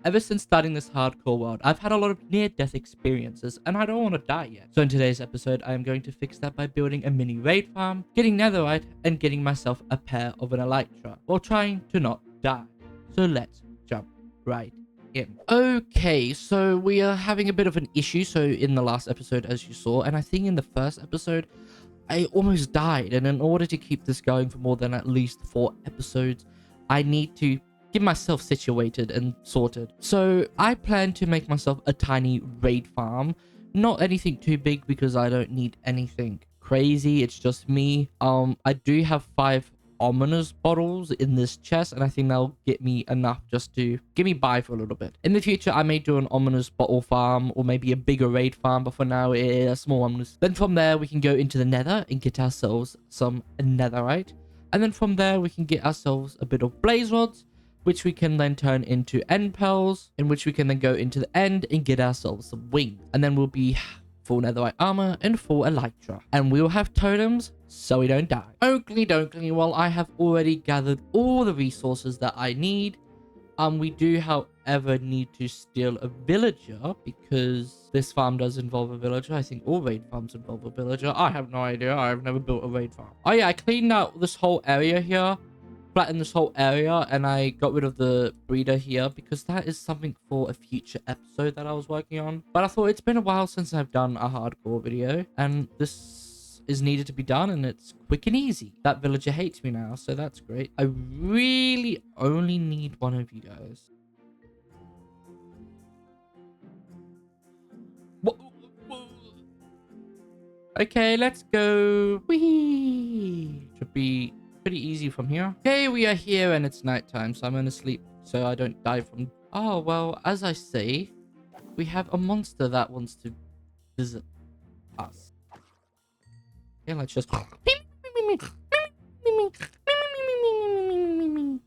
Ever since starting this hardcore world, I've had a lot of near-death experiences, and I don't want to die yet. So in today's episode, I am going to fix that by building a mini raid farm, getting Netherite, and getting myself a pair of an Elytra, while trying to not die. So let's jump right in. Okay, so we are having a bit of an issue. So in the last episode, as you saw, and I think in the first episode, I almost died. And in order to keep this going for more than at least 4 episodes, I need to get myself situated and sorted. So I plan to make myself a tiny raid farm. Not anything too big because I don't need anything crazy. It's just me. I do have 5 ominous bottles in this chest, and I think that'll get me enough just to get me by for a little bit. In the future, I may do an ominous bottle farm or maybe a bigger raid farm, but for now, it's a small ominous. Then from there, we can go into the nether and get ourselves some netherite. And then from there, we can get ourselves a bit of blaze rods, which we can then turn into end pearls, in which we can then go into the end and get ourselves some wings. And then we'll be full netherite armor and full elytra. And we will have totems so we don't die. Oakley dokley, well, I have already gathered all the resources that I need. We do, however, need to steal a villager because this farm does involve a villager. I think all raid farms involve a villager. I have no idea. I've never built a raid farm. Oh yeah, I cleaned out this whole area here. Flattened this whole area, and I got rid of the breeder here because that is something for a future episode that I was working on. But I thought it's been a while since I've done a hardcore video, and this is needed to be done, and it's quick and easy. That villager hates me now, so that's great. I really only need one of you guys. Okay, let's go. Whee! Should be pretty easy from here. Okay, we are here and it's nighttime, so I'm gonna sleep so I don't die from... Oh, well, as I say, we have a monster that wants to visit us. Okay, let's just...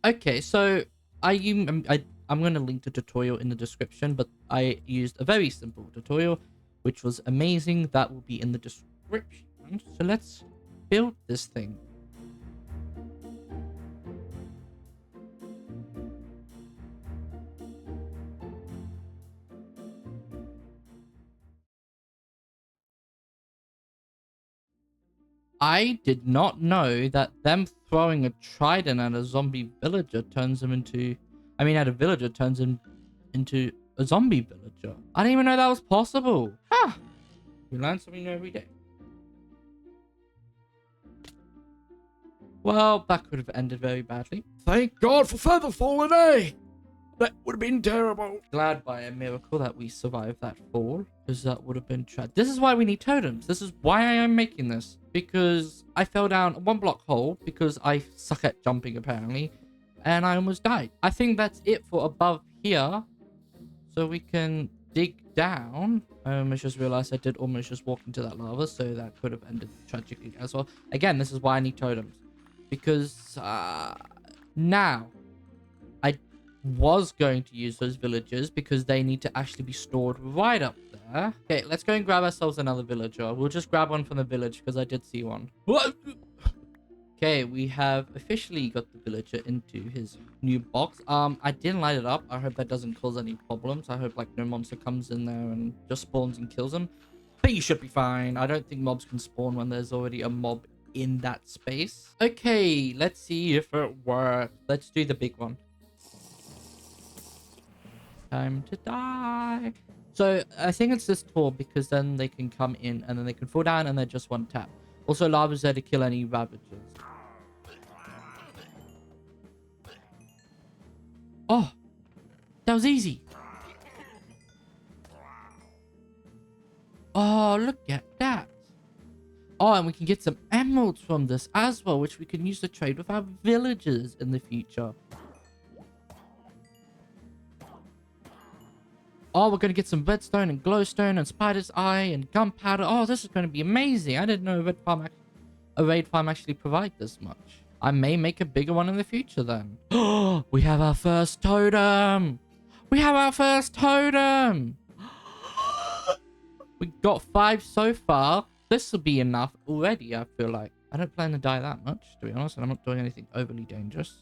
Okay, so I'm gonna link the tutorial in the description, but I used a very simple tutorial, which was amazing. That will be in the description. So let's build this thing. I did not know that them throwing a trident at a zombie villager turns him into... I mean, at a villager turns him into a zombie villager. I didn't even know that was possible. Ah, you learn something new every day. Well, that could have ended very badly. Thank God for feather falling, eh? That would have been terrible. Glad by a miracle that we survived that fall, because that would have been tragic. This is why we need totems. This is why I am making this, because I fell down a 1-block hole because I suck at jumping apparently, and I almost died. I think that's it for above here, so we can dig down. I almost just realized I did almost just walk into that lava, so that could have ended tragically as well. Again, this is why I need totems, because now I was going to use those villagers because they need to actually be stored right up there. Okay, let's go and grab ourselves another villager. We'll just grab one from the village because I did see one. What? Okay, we have officially got the villager into his new box. I didn't light it up. I hope that doesn't cause any problems. I hope like no monster comes in there and just spawns and kills him. But you should be fine. I don't think mobs can spawn when there's already a mob in that space. Okay, let's see if it works. Let's do the big one. Time to die. So I think it's this tall because then they can come in and then they can fall down and they're just one tap. Also, lava's there to kill any ravagers. Oh, that was easy. Oh, look at that. Oh, and we can get some emeralds from this as well, which we can use to trade with our villagers in the future. Oh, we're going to get some redstone and glowstone and spider's eye and gunpowder. Oh, this is going to be amazing. I didn't know a raid farm actually provide this much. I may make a bigger one in the future then. Oh, we have our first totem. We have our first totem. We got 5 so far. This will be enough already, I feel like. I don't plan to die that much, to be honest, and I'm not doing anything overly dangerous.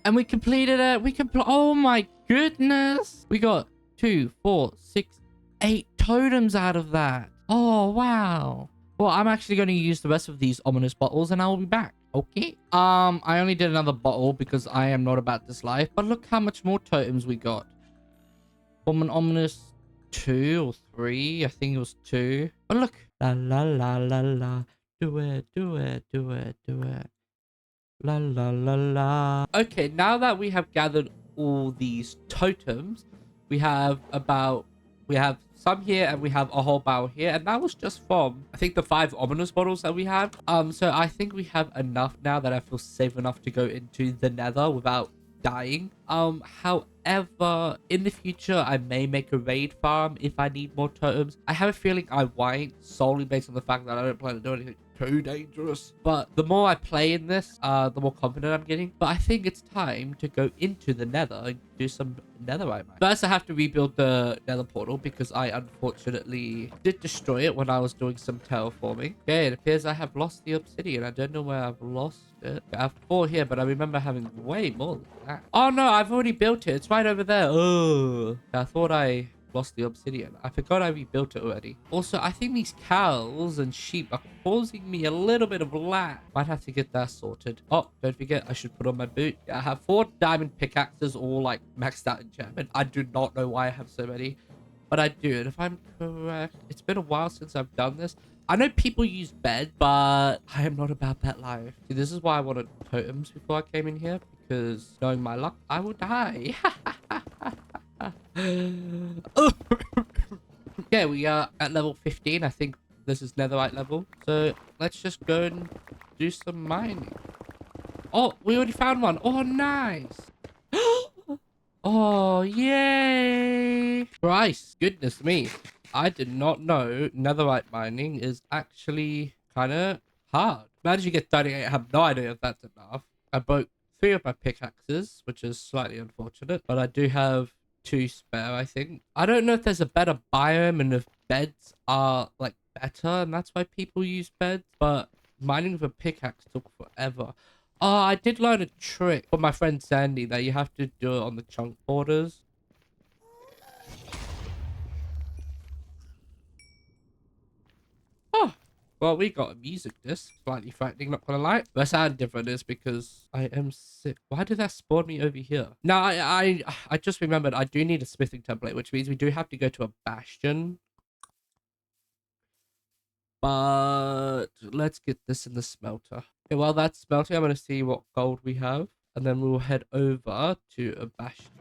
And we completed it. Oh my goodness. We got 2, 4, 6, 8 totems out of that. Oh, wow. Well, I'm actually going to use the rest of these ominous bottles and I will be back. Okay. I only did another bottle because I am not about this life. But look how much more totems we got. From an ominous 2 or 3. I think it was 2. But look. La la la la la. Do it, do it, do it, do it. La la la la. Okay, now that we have gathered all these totems, we have some here and we have a whole barrel here, and that was just from I think the 5 ominous bottles that we have. So I think we have enough now that I feel safe enough to go into the nether without dying. However, in the future I may make a raid farm if I need more totems. I have a feeling I won't, solely based on the fact that I don't plan to do anything too dangerous. But the more I play in this, the more confident I'm getting. But I think it's time to go into the nether and do some netherite mining. First, I have to rebuild the nether portal because I unfortunately did destroy it when I was doing some terraforming. Okay, it appears I have lost the obsidian. I don't know where I've lost it. I have 4 here, but I remember having way more than that. Oh no, I've already built it. It's right over there. Oh, I thought I lost the obsidian. I forgot I rebuilt it already. Also, I think these cows and sheep are causing me a little bit of lag. Might have to get that sorted. Oh, don't forget, I should put on my boot. I have 4 diamond pickaxes, all like maxed out enchantment. I do not know why I have so many, but I do. And if I'm correct, it's been a while since I've done this. I know people use bed, but I am not about that life. See, this is why I wanted totems before I came in here, because knowing my luck, I will die. Okay, we are at level 15. I think this is netherite level. So let's just go and do some mining. Oh, we already found one. Oh, nice. Oh, yay. Christ, goodness me. I did not know netherite mining is actually kind of hard. Managed to get 38. I have no idea if that's enough. I broke 3 of my pickaxes, which is slightly unfortunate, but I do have 2 spare, I think. I don't know if there's a better biome and if beds are like better and that's why people use beds, but mining with a pickaxe took forever. Oh, I did learn a trick from my friend Sandy that you have to do it on the chunk borders. Oh, well, we got a music disc. Slightly frightening, not gonna lie. The sound different is because I am sick. Why did that spawn me over here? No, I just remembered I do need a smithing template, which means we do have to go to a bastion. But let's get this in the smelter. Okay, while that's smelting, I'm gonna see what gold we have. And then we'll head over to a bastion.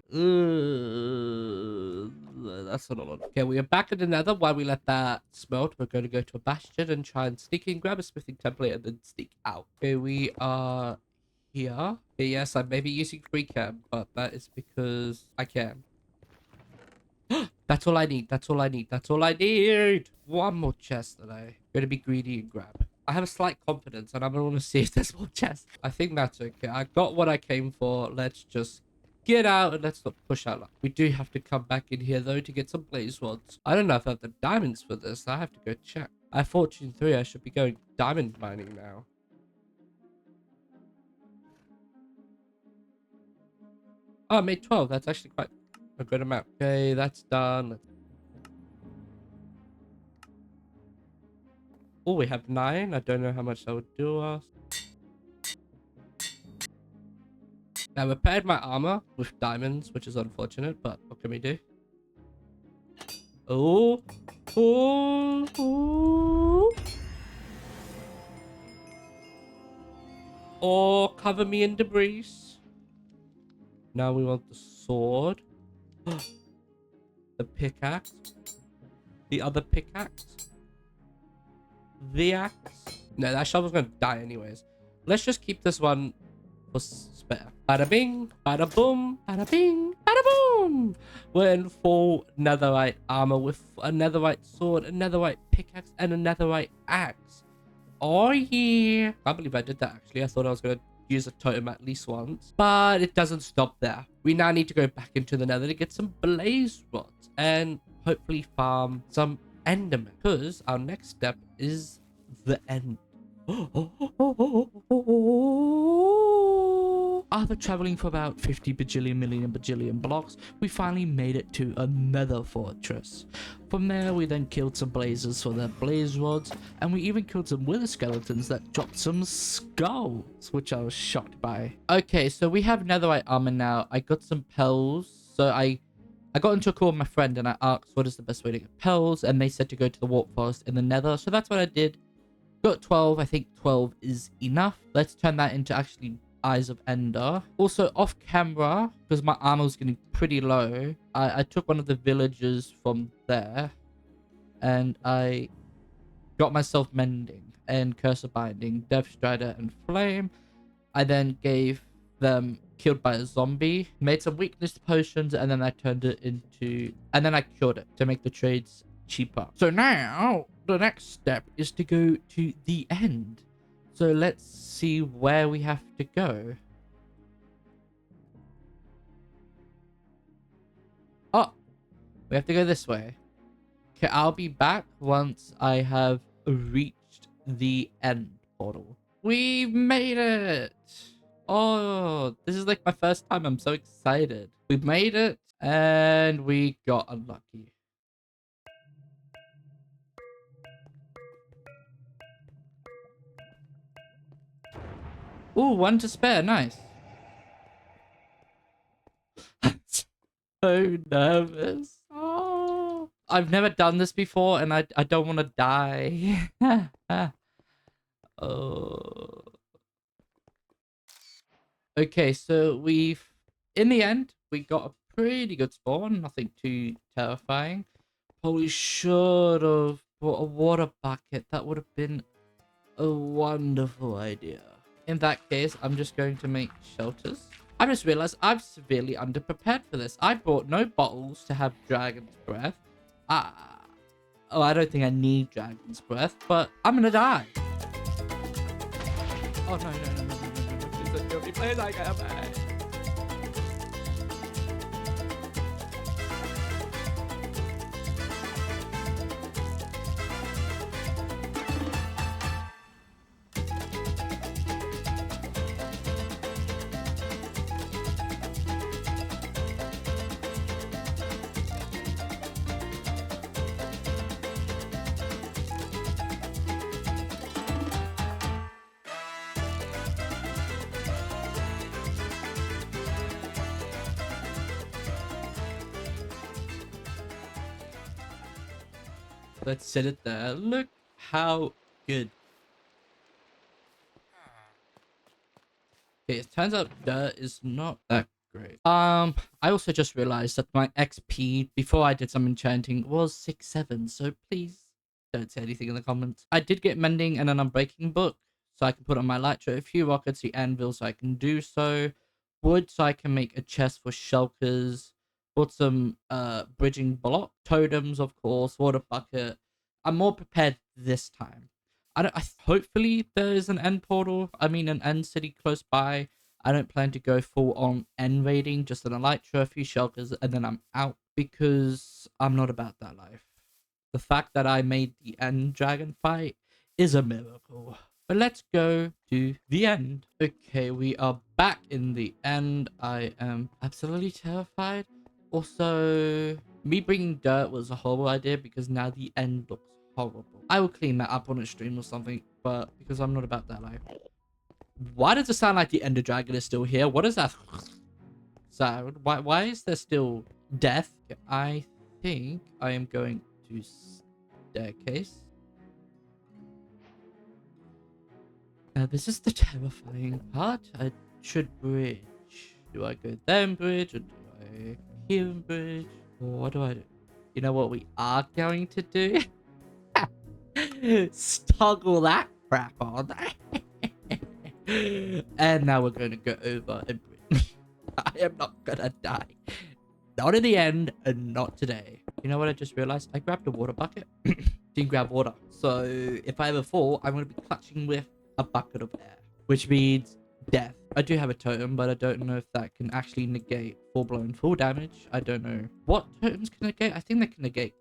That's not a lot. Okay, we are back in the nether. While we let that smelt, we're going to go to a bastion and try and sneak in, grab a smithing template, and then sneak out. Okay, we are here. Okay, yes, I may be using free cam, but that is because I can. That's all I need. That's all I need. That's all I need. One more chest that I'm going to be greedy and grab. I have a slight confidence and I'm going to see if there's more chests. I think that's okay. I got what I came for. Let's just get out and let's not push our luck. We do have to come back in here though to get some blaze rods. I don't know if I have the diamonds for this. I have to go check. I have fortune 3. I should be going diamond mining now. Oh, I made 12. That's actually quite a good amount. Okay, that's done. Oh, we have 9. I don't know how much that would do us. I repaired my armor with diamonds, which is unfortunate, but what can we do? Oh, oh, oh. Oh, cover me in debris. Now we want the sword. The pickaxe. The other pickaxe. The axe. No, that shovel's gonna die anyways. Let's just keep this one for spare. Bada bing, bada boom, bada bing, bada boom. We're in full netherite armor with a netherite sword, a netherite pickaxe, and a netherite axe. Oh yeah. I can't believe I did that actually. I thought I was gonna use a totem at least once, but it doesn't stop there. We now need to go back into the nether to get some blaze rods and hopefully farm some enderman, because our next step is the end. After traveling for about 50 bajillion million bajillion blocks, we finally made it to another fortress. From there, we then killed some blazers for their blaze rods, and we even killed some wither skeletons that dropped some skulls, which I was shocked by. Okay, so we have netherite armor now. I got some pearls, so I got into a call with my friend and I asked what is the best way to get pearls, and they said to go to the warp forest in the nether, so that's what I did. Got 12. I think 12 is enough. Let's turn that into actually Eyes of Ender. Also, off camera, because my armor was getting pretty low, I took one of the villagers from there and I got myself Mending and Curse of Binding, Death Strider, and Flame. I then gave them Killed by a Zombie, made some weakness potions, and then I turned it into... And then I cured it to make the trades cheaper. So now, the next step is to go to the end. So let's see where we have to go. Oh, we have to go this way. Okay, I'll be back once I have reached the end portal. We've made it! Oh, this is like my first time. I'm so excited. We've made it and we got unlucky. Ooh, one to spare. Nice. I'm so nervous. Oh, I've never done this before and I don't want to die. Oh. Okay, so in the end, we got a pretty good spawn. Nothing too terrifying. Probably should have brought a water bucket. That would have been a wonderful idea. In that case, I'm just going to make shelters. I just realized I'm severely underprepared for this. I brought no bottles to have dragon's breath. Oh, I don't think I need dragon's breath, but I'm gonna die. Oh, no. Please don't kill me. Please, I can't die. Let's set it there. Look how good. Okay, it turns out dirt is not that great. I also just realized that my XP before I did some enchanting was 6-7, so please don't say anything in the comments. I did get mending and an unbreaking book, so I can put on my elytra, a few rockets, the anvil, so I can do so. Wood, so I can make a chest for shulkers. Put some bridging block, totems, of course, water bucket. I'm more prepared this time. Hopefully there is an end portal. I mean, an end city close by. I don't plan to go full on end raiding, just an elytra, a few shelters, and then I'm out because I'm not about that life. The fact that I made the end dragon fight is a miracle. But let's go to the end. Okay, we are back in the end. I am absolutely terrified. Also, me bringing dirt was a horrible idea because now the end looks horrible. I will clean that up on a stream or something, but because I'm not about that life. Why does it sound like the Ender Dragon is still here? What is that sound? Why is there still death? I think I am going to staircase. Now this is the terrifying part. I should bridge. Do I go then bridge or do I here and bridge? Or what do I do? You know what we are going to do? Toggle that crap on. And now we're going to go over and bridge. I am not gonna die. Not in the end, and not today. You know what I just realized? I grabbed a water bucket. Didn't grab water. So if I ever fall, I'm going to be clutching with a bucket of air, which means death. I do have a totem, but I don't know if that can actually negate full damage. I don't know what totems can negate. I think they can negate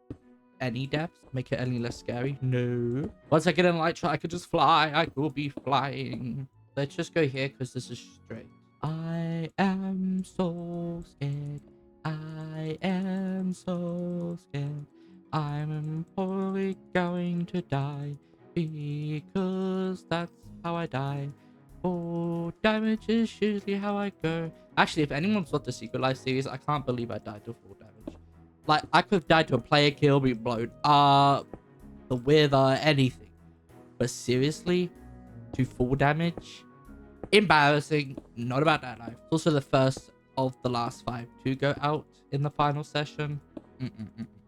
any depths, make it any less scary? No. Once I get an elytra, I could just fly. I will be flying. Let's just go here because this is straight. I am so scared. I am so scared. I'm probably going to die because that's how I die. Oh, damage is usually how I go. Actually, if anyone's got the Secret Life series, I can't believe I died to full damage. Like, I could have died to a player kill, be blown up, the wither, anything. But seriously, to full damage? Embarrassing. Not about that life. It's also the first of the last 5 to go out in the final session.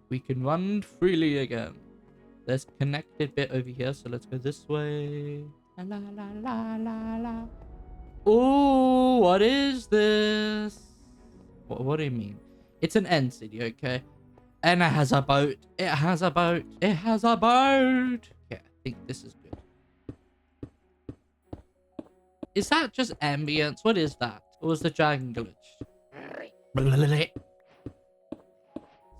We can run freely again. There's a connected bit over here, so let's go this way. La la la la la. Oh, what is this? What do you mean? It's an end city, okay? And it has a boat. It has a boat. It has a boat. Yeah, I think this is good. Is that just ambience? What is that? Or was the dragon glitch?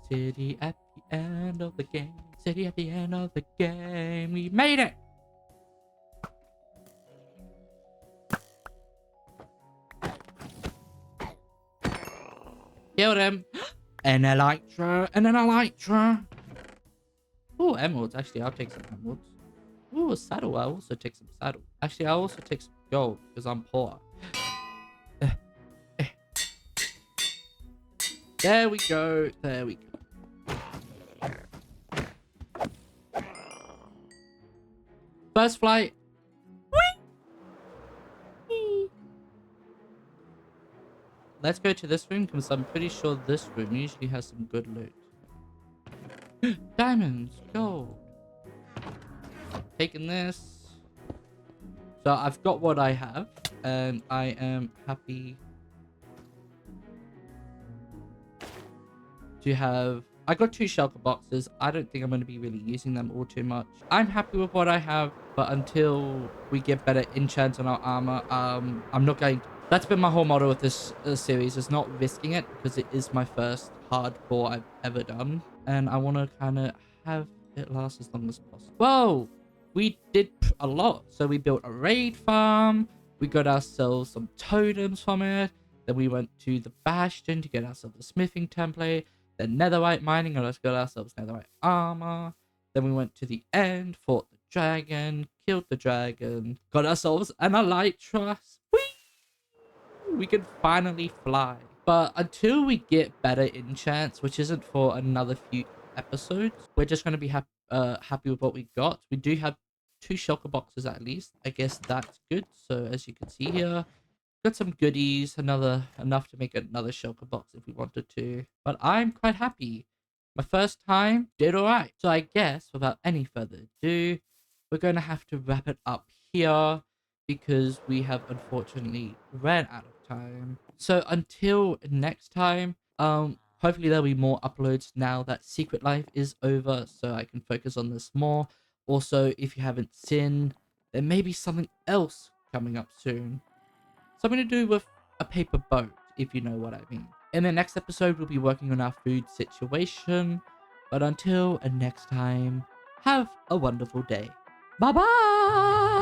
City at the end of the game. City at the end of the game. We made it. Killed him. An elytra. And an elytra. Oh, emeralds. Actually, I'll take some emeralds. Ooh, a saddle. I'll also take some saddle. Actually, I'll also take some gold because I'm poor. There we go. There we go. First flight. Whee! Let's go to this room because I'm pretty sure this room usually has some good loot. Diamonds. Gold. Taking this. So I've got what I have. And I am happy to have... I got 2 shulker boxes. I don't think I'm going to be really using them all too much. I'm happy with what I have, but until we get better enchants on our armor, I'm not going to... That's been my whole motto with this series, is not risking it, because it is my first hardcore I've ever done. And I want to kind of have it last as long as possible. Whoa! We did a lot. So we built a raid farm. We got ourselves some totems from it. Then we went to the bastion to get ourselves a smithing template. Then netherite mining, and let's get ourselves netherite armor. Then we went to the end, fought the dragon, killed the dragon, got ourselves an elytra. Whee! We can finally fly. But until we get better enchants, which isn't for another few episodes, we're just going to be happy with what we got. We do have 2 shulker boxes at least. I guess that's good. So as you can see here, got some goodies, enough to make another shulker box if we wanted to. But I'm quite happy. My first time did alright. So I guess without any further ado, we're going to have to wrap it up here because we have unfortunately ran out of time. So until next time, hopefully there'll be more uploads now that Secret Life is over, so I can focus on this more. Also, if you haven't seen, there may be something else coming up soon. Something to do with a paper boat, if you know what I mean. In the next episode, we'll be working on our food situation. But until next time, have a wonderful day. Bye-bye!